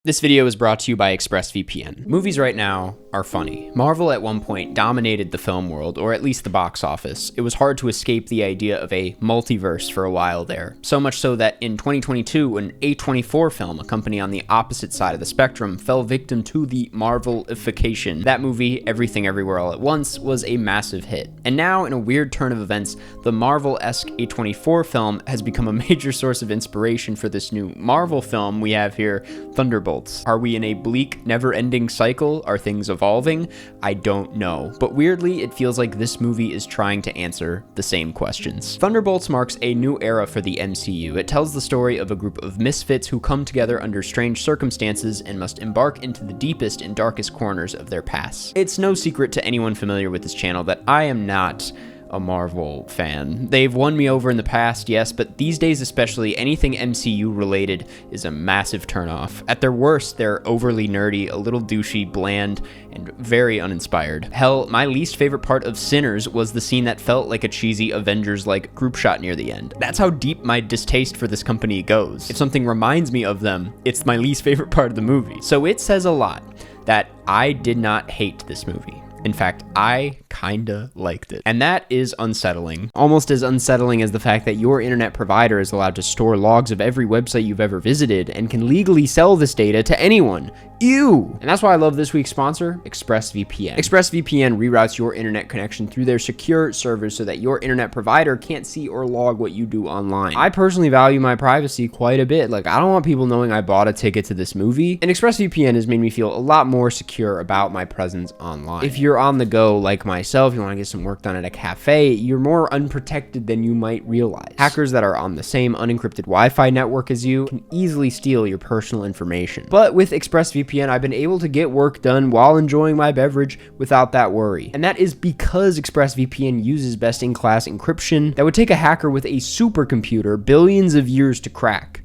This video is brought to you by ExpressVPN. Movies right now are funny. Marvel at one point dominated the film world, or at least the box office. It was hard to escape the idea of a multiverse for a while there. So much so that in 2022, an A24 film, a company on the opposite side of the spectrum, fell victim to the Marvelification. That movie, Everything Everywhere All at Once, was a massive hit. And now, in a weird turn of events, the Marvel-esque A24 film has become a major source of inspiration for this new Marvel film we have here, Thunderbolts. Are we in a bleak, never-ending cycle? Are things evolving? I don't know. But weirdly, it feels like this movie is trying to answer the same questions. Thunderbolts marks a new era for the MCU. It tells the story of a group of misfits who come together under strange circumstances and must embark into the deepest and darkest corners of their past. It's no secret to anyone familiar with this channel that I am not a Marvel fan. They've won me over in the past, yes, but these days especially, anything MCU related is a massive turnoff. At their worst, they're overly nerdy, a little douchey, bland, and very uninspired. Hell, my least favorite part of Sinners was the scene that felt like a cheesy Avengers-like group shot near the end. That's how deep my distaste for this company goes. If something reminds me of them, it's my least favorite part of the movie. So it says a lot that I did not hate this movie. In fact, I kinda liked it. And that is unsettling. Almost as unsettling as the fact that your internet provider is allowed to store logs of every website you've ever visited and can legally sell this data to anyone. Ew! And that's why I love this week's sponsor, ExpressVPN. ExpressVPN reroutes your internet connection through their secure servers so that your internet provider can't see or log what you do online. I personally value my privacy quite a bit. Like, I don't want people knowing I bought a ticket to this movie. And ExpressVPN has made me feel a lot more secure about my presence online. If you're on the go like myself, you want to get some work done at a cafe, you're more unprotected than you might realize. Hackers that are on the same unencrypted Wi-Fi network as you can easily steal your personal information. But with ExpressVPN, I've been able to get work done while enjoying my beverage without that worry. And that is because ExpressVPN uses best-in-class encryption that would take a hacker with a supercomputer billions of years to crack.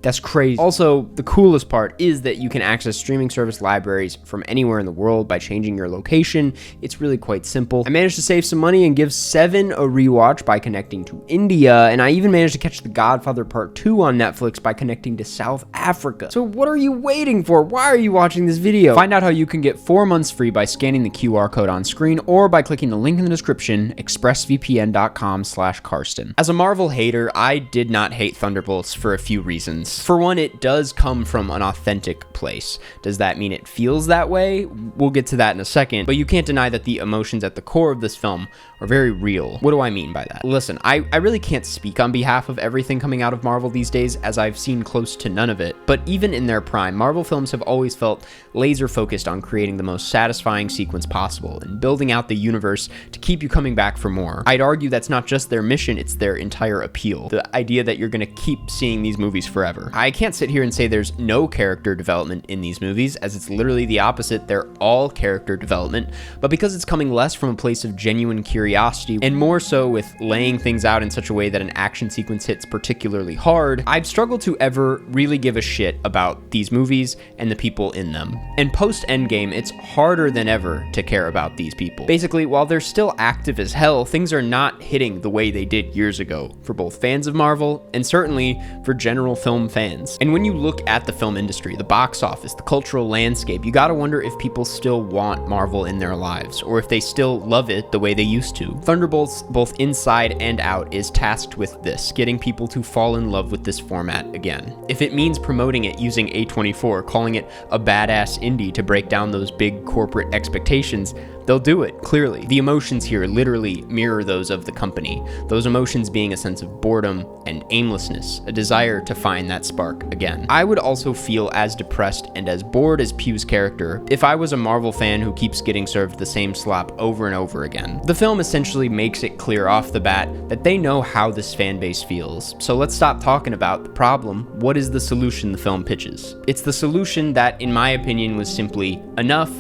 That's crazy. Also, the coolest part is that you can access streaming service libraries from anywhere in the world by changing your location. It's really quite simple. I managed to save some money and give Seven a rewatch by connecting to India, and I even managed to catch The Godfather Part 2 on Netflix by connecting to South Africa. So what are you waiting for? Why are you watching this video? Find out how you can get 4 months free by scanning the QR code on screen or by clicking the link in the description, expressvpn.com/Karsten. As a Marvel hater, I did not hate Thunderbolts for a few reasons. For one, it does come from an authentic place. Does that mean it feels that way? We'll get to that in a second, but you can't deny that the emotions at the core of this film are very real. What do I mean by that? Listen, I really can't speak on behalf of everything coming out of Marvel these days, as I've seen close to none of it, but even in their prime, Marvel films have always felt laser focused on creating the most satisfying sequence possible and building out the universe to keep you coming back for more. I'd argue that's not just their mission, it's their entire appeal. The idea that you're gonna keep seeing these movies forever. I can't sit here and say there's no character development in these movies, as it's literally the opposite. They're all character development, but because it's coming less from a place of genuine curiosity and more so with laying things out in such a way that an action sequence hits particularly hard, I've struggled to ever really give a shit about these movies and the people in them. And post-Endgame, it's harder than ever to care about these people. Basically, while they're still active as hell, things are not hitting the way they did years ago for both fans of Marvel and certainly for general film fans. And when you look at the film industry, the box office, the cultural landscape, you gotta wonder if people still want Marvel in their lives, or if they still love it the way they used to. Thunderbolts, both inside and out, is tasked with this, getting people to fall in love with this format again. If it means promoting it using A24, calling it a badass indie to break down those big corporate expectations, they'll do it, clearly. The emotions here literally mirror those of the company, those emotions being a sense of boredom and aimlessness, a desire to find that spark again. I would also feel as depressed and as bored as Pugh's character if I was a Marvel fan who keeps getting served the same slop over and over again. The film essentially makes it clear off the bat that they know how this fan base feels, so let's stop talking about the problem. What is the solution the film pitches? It's the solution that, in my opinion, was simply enough,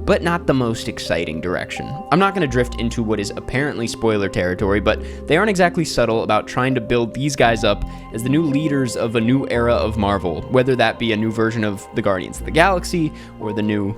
but not the most exciting direction. I'm not going to drift into what is apparently spoiler territory, but they aren't exactly subtle about trying to build these guys up as the new leaders of a new era of Marvel, whether that be a new version of the Guardians of the Galaxy or the new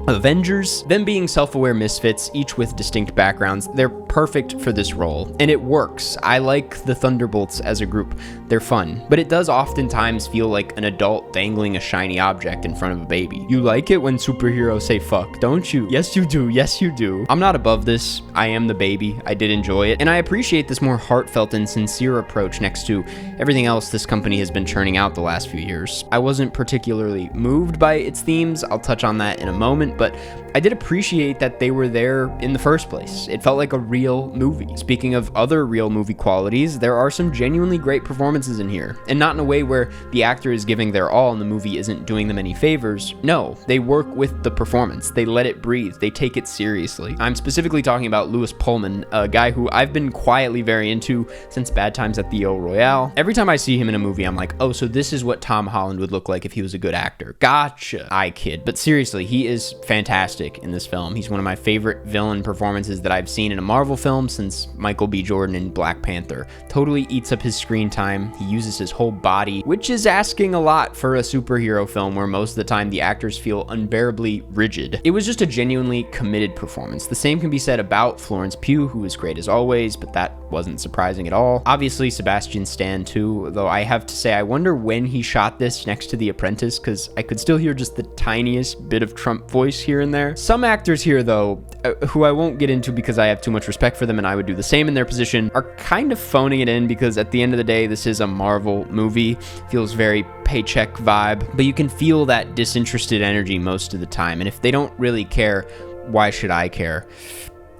Avengers, them being self-aware misfits, each with distinct backgrounds, they're perfect for this role, and it works. I like the Thunderbolts as a group. They're fun, but it does oftentimes feel like an adult dangling a shiny object in front of a baby. You like it when superheroes say fuck, don't you? Yes, you do. Yes, you do. I'm not above this. I am the baby. I did enjoy it, and I appreciate this more heartfelt and sincere approach next to everything else this company has been churning out the last few years. I wasn't particularly moved by its themes. I'll touch on that in a moment, but I did appreciate that they were there in the first place. It felt like a real movie. Speaking of other real movie qualities, there are some genuinely great performances in here, and not in a way where the actor is giving their all and the movie isn't doing them any favors. No, they work with the performance. They let it breathe. They take it seriously. I'm specifically talking about Louis Pullman, a guy who I've been quietly very into since Bad Times at the El Royale. Every time I see him in a movie, I'm like, oh, so this is what Tom Holland would look like if he was a good actor. Gotcha. I kid. But seriously, he is fantastic in this film. He's one of my favorite villain performances that I've seen in a Marvel film since Michael B. Jordan in Black Panther. Totally eats up his screen time. He uses his whole body, which is asking a lot for a superhero film where most of the time the actors feel unbearably rigid. It was just a genuinely committed performance. The same can be said about Florence Pugh, who was great as always, but that wasn't surprising at all. Obviously, Sebastian Stan too, though I have to say I wonder when he shot this next to The Apprentice, because I could still hear just the tiniest bit of Trump voice here and there. Some actors here, though, who I won't get into because I have too much respect for them and I would do the same in their position, are kind of phoning it in because at the end of the day, this is a Marvel movie. Feels very paycheck vibe, but you can feel that disinterested energy most of the time, and if they don't really care, why should I care?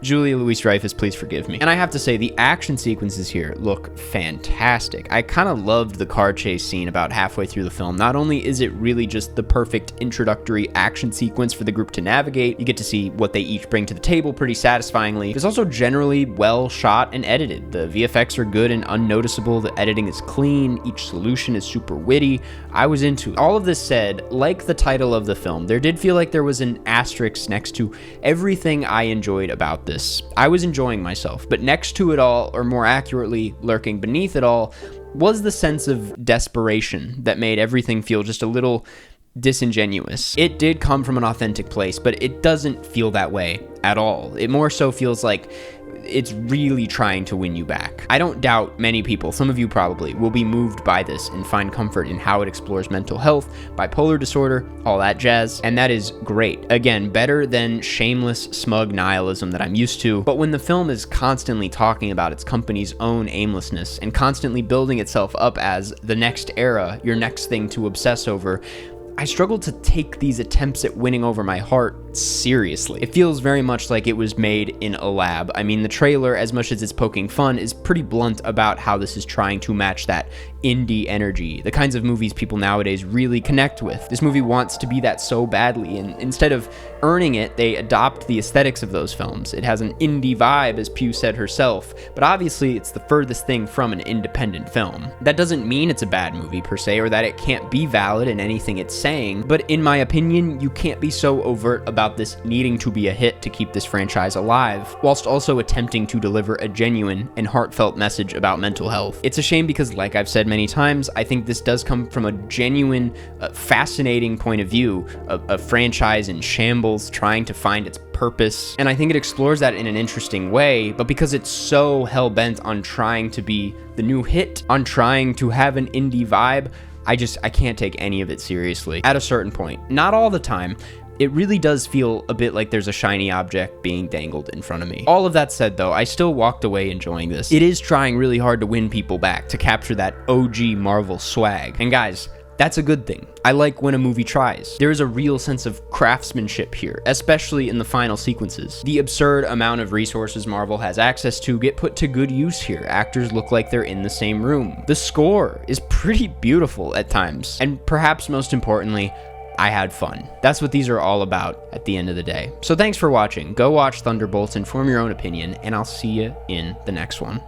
Julia Louis-Dreyfus, please forgive me. And I have to say, the action sequences here look fantastic. I kind of loved the car chase scene about halfway through the film. Not only is it really just the perfect introductory action sequence for the group to navigate, you get to see what they each bring to the table pretty satisfyingly. It's also generally well shot and edited. The VFX are good and unnoticeable. The editing is clean. Each solution is super witty. I was into it. All of this said, like the title of the film, there did feel like there was an asterisk next to everything I enjoyed about this. I was enjoying myself, but next to it all, or more accurately, lurking beneath it all, was the sense of desperation that made everything feel just a little disingenuous. It did come from an authentic place, but it doesn't feel that way at all. It more so feels like it's really trying to win you back. I don't doubt many people, some of you probably, will be moved by this and find comfort in how it explores mental health, bipolar disorder, all that jazz, and that is great. Again, better than shameless, smug nihilism that I'm used to, but when the film is constantly talking about its company's own aimlessness and constantly building itself up as the next era, your next thing to obsess over, I struggled to take these attempts at winning over my heart seriously. It feels very much like it was made in a lab. I mean, the trailer, as much as it's poking fun, is pretty blunt about how this is trying to match that indie energy, the kinds of movies people nowadays really connect with. This movie wants to be that so badly, and instead of earning it, they adopt the aesthetics of those films. It has an indie vibe, as Pugh said herself, but obviously it's the furthest thing from an independent film. That doesn't mean it's a bad movie per se, or that it can't be valid in anything it's saying, but in my opinion, you can't be so overt about this needing to be a hit to keep this franchise alive, whilst also attempting to deliver a genuine and heartfelt message about mental health. It's a shame because, like I've said many times, I think this does come from a genuine, fascinating point of view, a franchise in shambles trying to find its purpose, and I think it explores that in an interesting way, but because it's so hell-bent on trying to be the new hit, on trying to have an indie vibe, I can't take any of it seriously. At a certain point, not all the time, it really does feel a bit like there's a shiny object being dangled in front of me. All of that said, though, I still walked away enjoying this. It is trying really hard to win people back, to capture that OG Marvel swag. And guys, that's a good thing. I like when a movie tries. There is a real sense of craftsmanship here, especially in the final sequences. The absurd amount of resources Marvel has access to get put to good use here. Actors look like they're in the same room. The score is pretty beautiful at times. And perhaps most importantly, I had fun. That's what these are all about at the end of the day. So thanks for watching. Go watch Thunderbolts and form your own opinion, and I'll see you in the next one.